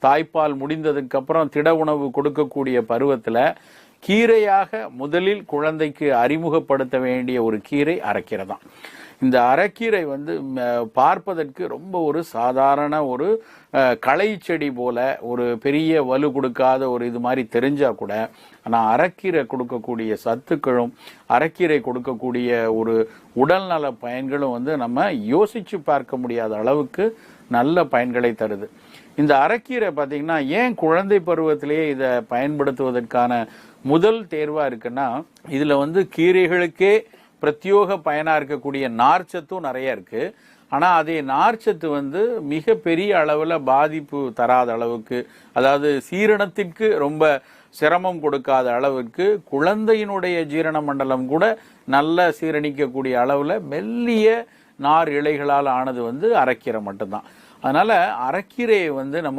தாய்ப்பால் முடிந்ததுக்கு அப்புறம் திட உணவு கொடுக்கக்கூடிய பருவத்தில் கீரையாக முதலில் குழந்தைக்கு அறிமுகப்படுத்த வேண்டிய ஒரு கீரை அரைக்கீரை தான். இந்த அரைக்கீரை பார்ப்பதற்கு ரொம்ப ஒரு சாதாரண ஒரு களை செடி போல ஒரு பெரிய வலு கொடுக்காத ஒரு இது மாதிரி தெரிஞ்சா கூட, ஆனால் அரைக்கீரை கொடுக்கக்கூடிய சத்துக்களும் அரைக்கீரை கொடுக்கக்கூடிய ஒரு உடல்நல பயன்களும் நம்ம யோசிச்சு பார்க்க முடியாத அளவுக்கு நல்ல பயன்களை தருது. இந்த அரைக்கீரை பார்த்தீங்கன்னா ஏன் குழந்தை பருவத்திலேயே இதை பயன்படுத்துவதற்கான முதல் தேர்வா இருக்குன்னா, இதுல கீரைகளுக்கே பிரத்யோக பயனா இருக்கக்கூடிய நார்ச்சத்தும் நிறைய இருக்கு. ஆனா அதே நார்ச்சத்து மிக பெரிய அளவுல பாதிப்பு தராத அளவுக்கு, அதாவது சீரணத்திற்கு ரொம்ப சிரமம் கொடுக்காத அளவுக்கு, குழந்தையினுடைய ஜீரண மண்டலம் கூட நல்ல சீரணிக்கக்கூடிய அளவுல மெல்லிய நார் இலைகளால் ஆனது அரைக்கீரை மட்டும்தான். அதனால அரைக்கீரையை நம்ம